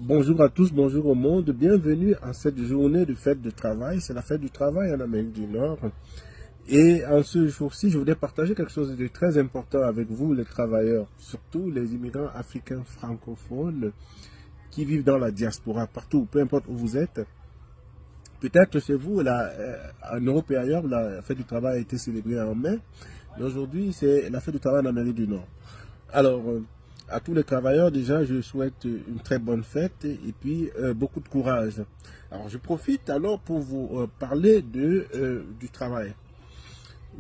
Bonjour à tous, bonjour au monde, bienvenue à cette journée de fête de travail. C'est la fête du travail en Amérique du Nord. Et en ce jour-ci, je voudrais partager quelque chose de très important avec vous, les travailleurs, surtout les immigrants africains francophones qui vivent dans la diaspora, partout, peu importe où vous êtes. Peut-être chez vous, en Europe et ailleurs, la fête du travail a été célébrée en mai. Mais aujourd'hui, c'est la fête du travail en Amérique du Nord. Alors, à tous les travailleurs, déjà, je souhaite une très bonne fête et puis beaucoup de courage. Alors, je profite alors pour vous parler du travail.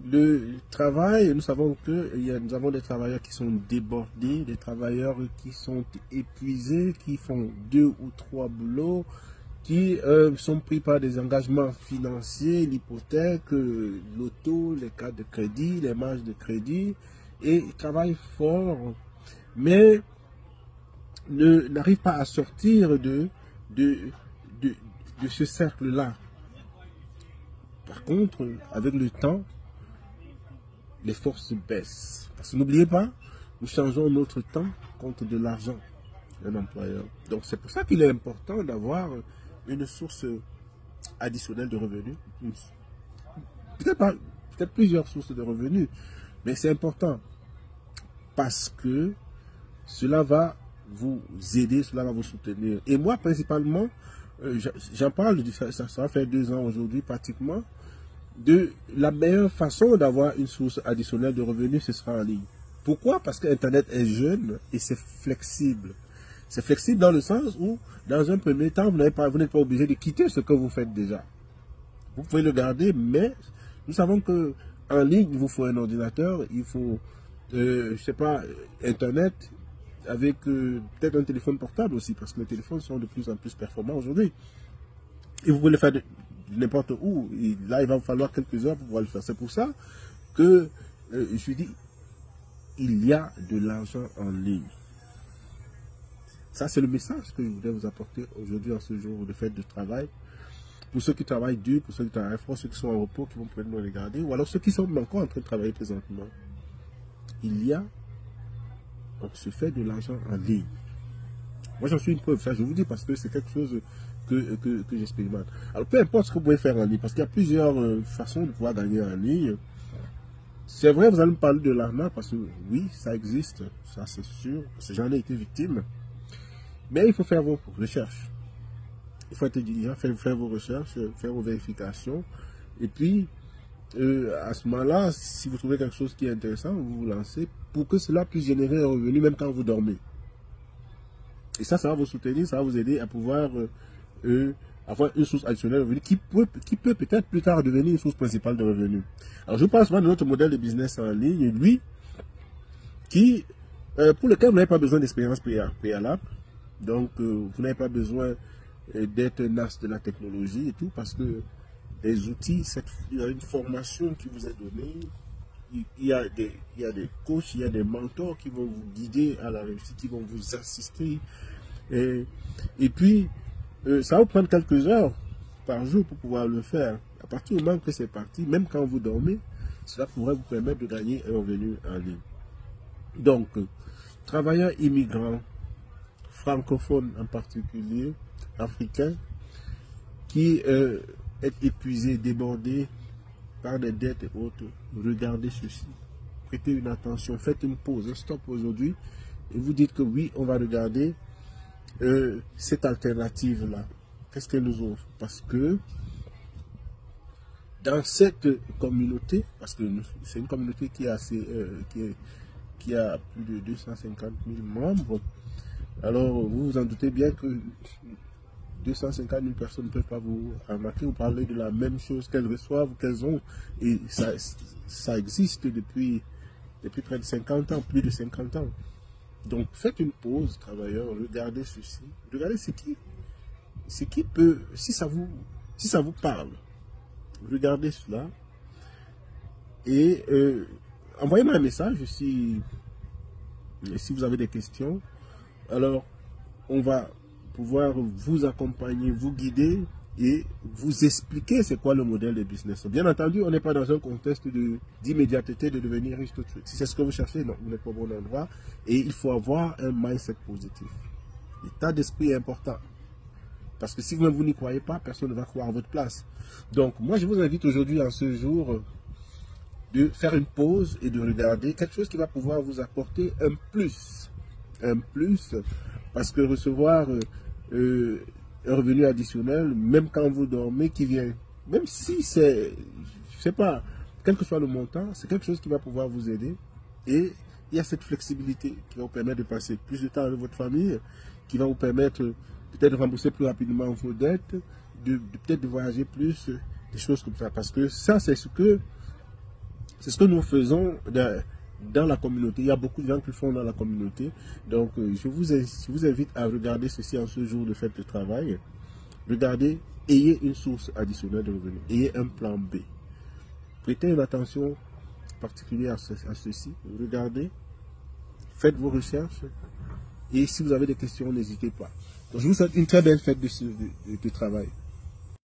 Le travail, nous savons que nous avons des travailleurs qui sont débordés, des travailleurs qui sont épuisés, qui font 2 ou 3 boulots, qui sont pris par des engagements financiers, l'hypothèque, l'auto, les cartes de crédit, les marges de crédit, et ils travaillent fort, mais n'arrivent pas à sortir de ce cercle-là. Par contre, avec le temps, les forces baissent. Parce que n'oubliez pas, nous changeons notre temps contre de l'argent d'un employeur. Donc c'est pour ça qu'il est important d'avoir une source additionnelle de revenus. Peut-être plusieurs sources de revenus, mais c'est important parce que cela va vous aider, cela va vous soutenir. Et moi, principalement, j'en parle, ça va faire 2 ans aujourd'hui pratiquement, de la meilleure façon d'avoir une source additionnelle de revenus, ce sera en ligne. Pourquoi? Parce que Internet est jeune et c'est flexible. C'est flexible dans le sens où, dans un premier temps, vous n'êtes pas obligé de quitter ce que vous faites déjà. Vous pouvez le garder, mais nous savons que en ligne, il vous faut un ordinateur, il faut, je sais pas, Internet, avec peut-être un téléphone portable aussi, parce que les téléphones sont de plus en plus performants aujourd'hui. Et vous pouvez le faire de n'importe où. Et là, il va vous falloir quelques heures pour pouvoir le faire. C'est pour ça que je dis, il y a de l'argent en ligne. Ça, c'est le message que je voudrais vous apporter aujourd'hui, en ce jour de fête de travail. Pour ceux qui travaillent dur, pour ceux qui travaillent fort, ceux qui sont en repos, qui vont peut-être nous regarder, ou alors ceux qui sont encore en train de travailler présentement. On se fait de l'argent en ligne. Moi, j'en suis une preuve. Ça, je vous dis parce que c'est quelque chose que j'expérimente. Alors, peu importe ce que vous pouvez faire en ligne, parce qu'il y a plusieurs façons de pouvoir gagner en ligne. C'est vrai, vous allez me parler de l'arnaque, parce que oui, ça existe, ça c'est sûr, parce que j'en ai été victime. Mais il faut faire vos recherches. Il faut être diligent, faire vos recherches, faire vos vérifications. Et puis, à ce moment-là, si vous trouvez quelque chose qui est intéressant, vous vous lancez pour que cela puisse générer un revenu même quand vous dormez. Et ça va vous soutenir, ça va vous aider à pouvoir avoir une source additionnelle de revenus qui peut peut-être plus tard devenir une source principale de revenus. Alors je parle souvent de notre modèle de business en ligne, lui, pour lequel vous n'avez pas besoin d'expérience préalable. Donc vous n'avez pas besoin d'être un as de la technologie et tout, parce que les outils, il y a une formation qui vous est donnée, il y a des coachs, il y a des mentors qui vont vous guider à la réussite, qui vont vous assister. Et puis, ça va vous prendre quelques heures par jour pour pouvoir le faire. À partir du moment que c'est parti, même quand vous dormez, cela pourrait vous permettre de gagner un revenu en ligne. Donc, travailleurs immigrants, francophones en particulier, africains, qui est épuisé, débordé par des dettes et autres, regardez ceci. Prêtez une attention, faites une pause, un stop aujourd'hui, et vous dites que oui, on va regarder cette alternative-là. Qu'est-ce qu'elle nous offre? Parce que dans cette communauté, parce que c'est une communauté qui a plus de 250 000 membres, alors vous vous en doutez bien que 250 000 personnes ne peuvent pas vous remarquer ou parler de la même chose qu'elles reçoivent, qu'elles ont. Et ça existe depuis près de 50 ans, plus de 50 ans. Donc faites une pause, travailleurs, regardez ceci. Regardez ce qui peut, si ça vous parle, regardez cela. Et envoyez-moi un message si vous avez des questions. Alors, on va pouvoir vous accompagner, vous guider et vous expliquer c'est quoi le modèle de business. Bien entendu, on n'est pas dans un contexte d'immédiateté de devenir riche tout de suite. Si c'est ce que vous cherchez, non, vous n'êtes pas au bon endroit et il faut avoir un mindset positif. L'état d'esprit est important. Parce que si vous n'y croyez pas, personne ne va croire à votre place. Donc, moi, je vous invite aujourd'hui, en ce jour, de faire une pause et de regarder quelque chose qui va pouvoir vous apporter un plus. Un plus, parce que recevoir un revenu additionnel, même quand vous dormez, qui vient, même si c'est, je sais pas, quel que soit le montant, c'est quelque chose qui va pouvoir vous aider. Et il y a cette flexibilité qui va vous permettre de passer plus de temps avec votre famille, qui va vous permettre peut-être de rembourser plus rapidement vos dettes, peut-être de voyager plus, des choses comme ça. Parce que ça, c'est ce que nous faisons dans la communauté. Il y a beaucoup de gens qui le font dans la communauté. Donc, je vous invite à regarder ceci en ce jour de fête de travail. Regardez, ayez une source additionnelle de revenus. Ayez un plan B. Prêtez une attention particulière à ceci. Regardez, faites vos recherches. Et si vous avez des questions, n'hésitez pas. Donc, je vous souhaite une très belle fête de travail.